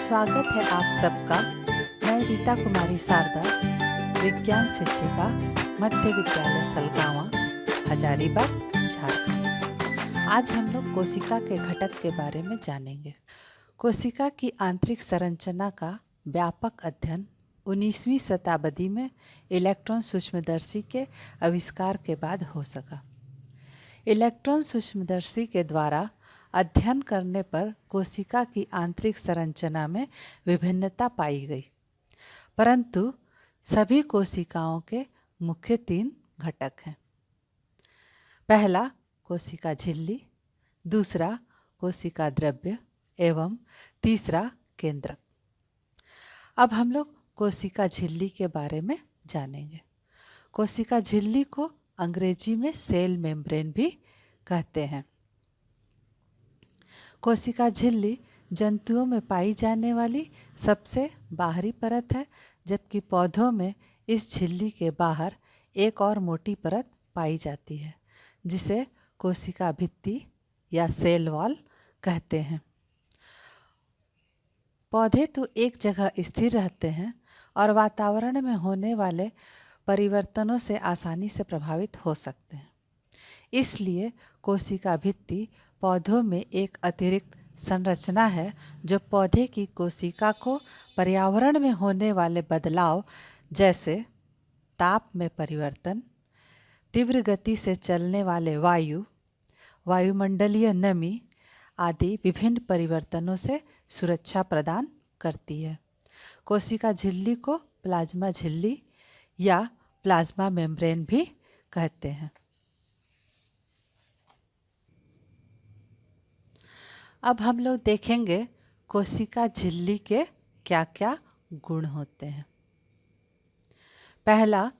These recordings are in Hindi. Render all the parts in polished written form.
स्वागत है आप सबका। मैं रीता कुमारी शारदा, विज्ञान शिक्षिका, मध्य विद्यालय सलगावा, हजारीबाग, झारखंड। आज हम लोग कोशिका के घटक के बारे में जानेंगे। कोशिका की आंतरिक संरचना का व्यापक अध्ययन 19वीं शताब्दी में इलेक्ट्रॉन सूक्ष्मदर्शी के आविष्कार के बाद हो सका। इलेक्ट्रॉन सूक्ष्मदर्शी के द्वारा अध्ययन करने पर कोशिका की आंतरिक संरचना में विभिन्नता पाई गई, परंतु सभी कोशिकाओं के मुख्य 3 घटक हैं। पहला कोशिका झिल्ली, दूसरा कोशिका द्रव्य एवं तीसरा केंद्रक। अब हम लोग कोशिका झिल्ली के बारे में जानेंगे। कोशिका झिल्ली को अंग्रेजी में सेल मेम्ब्रेन भी कहते हैं। कोशिका झिल्ली जंतुओं में पाई जाने वाली सबसे बाहरी परत है, जबकि पौधों में इस झिल्ली के बाहर एक और मोटी परत पाई जाती है, जिसे कोशिका भित्ति या सेल वॉल कहते हैं। पौधे तो एक जगह स्थिर रहते हैं और वातावरण में होने वाले परिवर्तनों से आसानी से प्रभावित हो सकते हैं। इसलिए कोशिका भित्ति पौधों में एक अतिरिक्त संरचना है जो पौधे की कोशिका को पर्यावरण में होने वाले बदलाव जैसे ताप में परिवर्तन, तीव्र गति से चलने वाले वायुमंडलीय नमी आदि विभिन्न परिवर्तनों से सुरक्षा प्रदान करती है। कोशिका झिल्ली को प्लाज्मा झिल्ली या प्लाज्मा मेम्ब्रेन भी कहते हैं। अब हम लोग देखेंगे कोशिका झिल्ली के क्या क्या गुण होते हैं। पहला,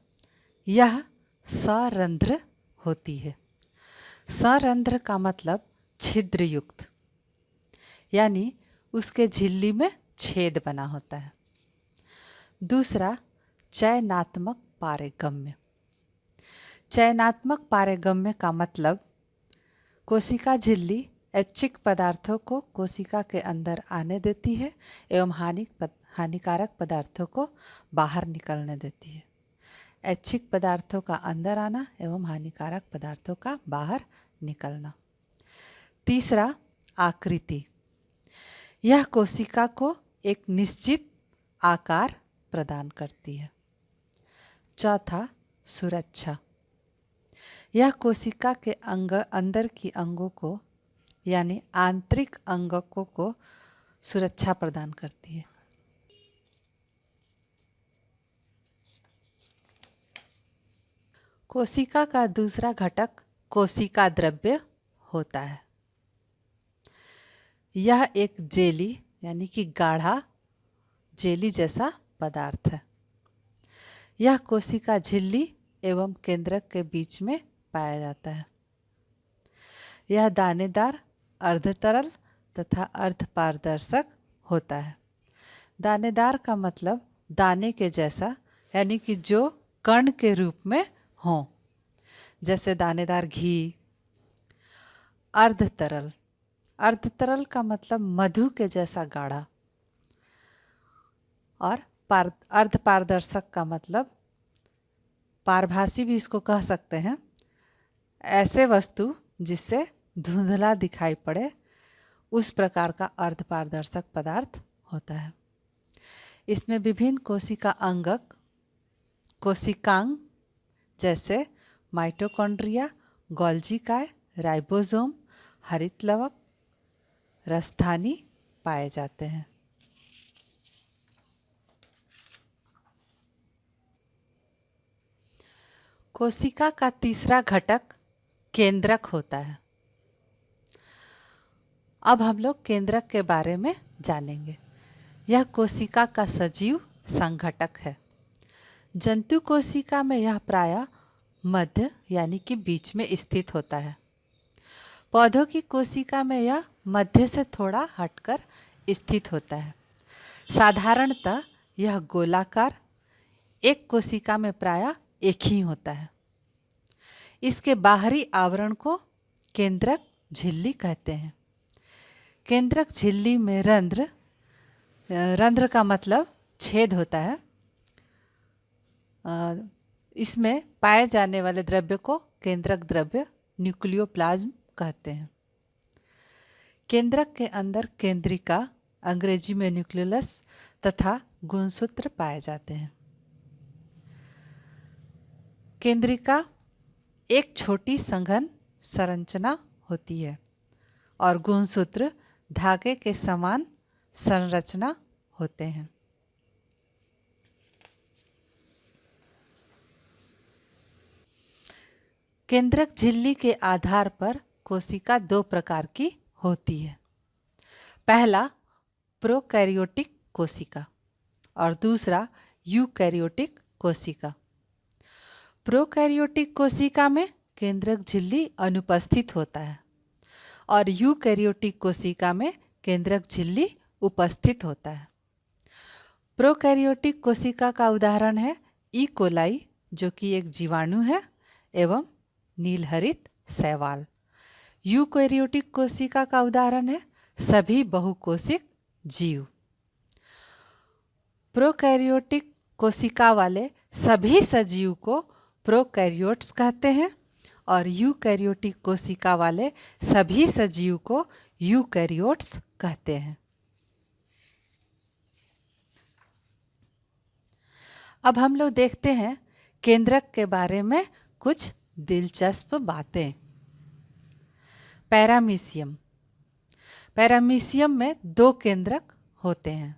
यह सरंध्र होती है। सरंध्र का मतलब छिद्र युक्त, यानी उसके झिल्ली में छेद बना होता है। दूसरा, चयनात्मक पारगम्य। चयनात्मक पारगम्य का मतलब कोशिका झिल्ली ऐच्छिक पदार्थों को कोशिका के अंदर आने देती है एवं हानिकारक पदार्थों को बाहर निकलने देती है। ऐच्छिक पदार्थों का अंदर आना एवं हानिकारक पदार्थों का बाहर निकलना। तीसरा, आकृति। यह कोशिका को एक निश्चित आकार प्रदान करती है। चौथा, सुरक्षा। यह कोशिका के अंदर की अंगों को यानी आंतरिक अंगकों को सुरक्षा प्रदान करती है। कोशिका का दूसरा घटक कोशिका द्रव्य होता है। यह एक जेली यानी कि गाढ़ा जेली जैसा पदार्थ है। यह कोशिका झिल्ली एवं केंद्रक के बीच में पाया जाता है। यह दानेदार, अर्धतरल तथा अर्धपारदर्शक होता है। दानेदार का मतलब दाने के जैसा, यानी कि जो कण के रूप में हो, जैसे दानेदार घी। अर्धतरल, अर्धतरल का मतलब मधु के जैसा गाढ़ा। और अर्धपारदर्शक का मतलब, पारभासी भी इसको कह सकते हैं, ऐसे वस्तु जिससे धुंधला दिखाई पड़े, उस प्रकार का अर्धपारदर्शक पदार्थ होता है। इसमें विभिन्न कोशिका अंगक, कोशिकांग जैसे माइटोकॉन्ड्रिया, गोल्जी काय, राइबोसोम, हरित लवक, रसधानी पाए जाते हैं। कोशिका का तीसरा घटक केंद्रक होता है। अब हम लोग केंद्रक के बारे में जानेंगे। यह कोशिका का सजीव संघटक है। जंतु कोशिका में यह प्रायः मध्य यानी कि बीच में स्थित होता है। पौधों की कोशिका में यह मध्य से थोड़ा हटकर स्थित होता है। साधारणतः यह गोलाकार एक कोशिका में प्रायः एक ही होता है। इसके बाहरी आवरण को केंद्रक झिल्ली कहते हैं। केंद्रक झिल्ली में रंध्र रंध्र का मतलब छेद होता है। इसमें पाए जाने वाले द्रव्य को केंद्रक द्रव्य न्यूक्लियोप्लाज्म कहते हैं। केंद्रक के अंदर केंद्रिका, अंग्रेजी में न्यूक्लियस तथा गुणसूत्र पाए जाते हैं। केंद्रिका एक छोटी संघन संरचना होती है और गुणसूत्र धागे के समान संरचना होते हैं। केंद्रक झिल्ली के आधार पर कोशिका दो प्रकार की होती है। पहला प्रोकैरियोटिक कोशिका और दूसरा यूकैरियोटिक कोशिका। प्रोकैरियोटिक कोशिका में केंद्रक झिल्ली अनुपस्थित होता है और यूकैरियोटिक कोशिका में केंद्रक झिल्ली उपस्थित होता है। प्रोकैरियोटिक कोशिका का उदाहरण है ई कोलाई, जो कि एक जीवाणु है, एवं नीलहरित शैवाल। यूकैरियोटिक कोशिका का उदाहरण है सभी बहुकोशिक जीव। प्रोकैरियोटिक कोशिका वाले सभी सजीव को प्रोकैरियोट्स कहते हैं और यूकैरियोटिक कोशिका वाले सभी सजीव को यूकैरियोट्स कहते हैं। अब हम लोग देखते हैं केंद्रक के बारे में कुछ दिलचस्प बातें। पैरामीशियम। पैरामीशियम में दो केंद्रक होते हैं।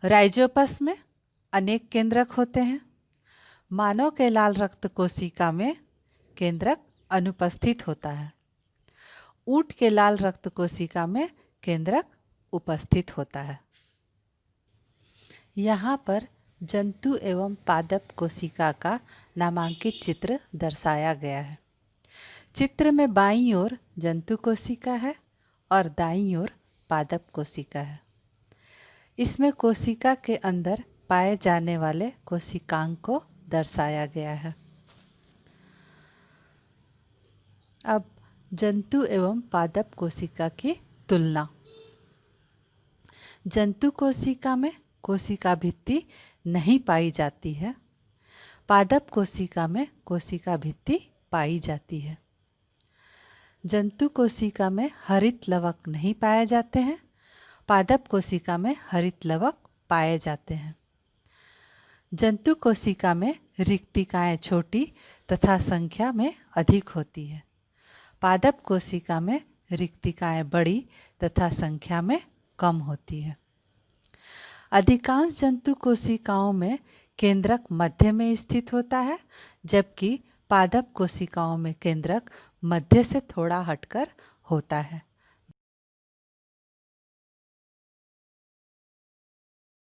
राइजोपस में अनेक केंद्रक होते हैं। मानव के लाल रक्त कोशिका में केंद्रक अनुपस्थित होता है। ऊंट के लाल रक्त कोशिका में केंद्रक उपस्थित होता है। यहाँ पर जंतु एवं पादप कोशिका का नामांकित चित्र दर्शाया गया है। चित्र में बाईं ओर जंतु कोशिका है और दाईं ओर पादप कोशिका है। इसमें कोशिका के अंदर पाए जाने वाले कोशिकांग को दर्शाया गया है। अब जंतु एवं पादप कोशिका की तुलना। जंतु कोशिका में कोशिका भित्ति नहीं पाई जाती है। पादप कोशिका में कोशिका भित्ति पाई जाती है। जंतु कोशिका में हरित लवक नहीं पाए जाते हैं। पादप कोशिका में हरित लवक पाए जाते हैं। जंतु कोशिका में रिक्तिकाएं छोटी तथा संख्या में अधिक होती है। पादप कोशिका में रिक्तिकाएं बड़ी तथा संख्या में कम होती है। अधिकांश जंतु कोशिकाओं में केंद्रक मध्य में स्थित होता है, जबकि पादप कोशिकाओं में केंद्रक मध्य से थोड़ा हटकर होता है।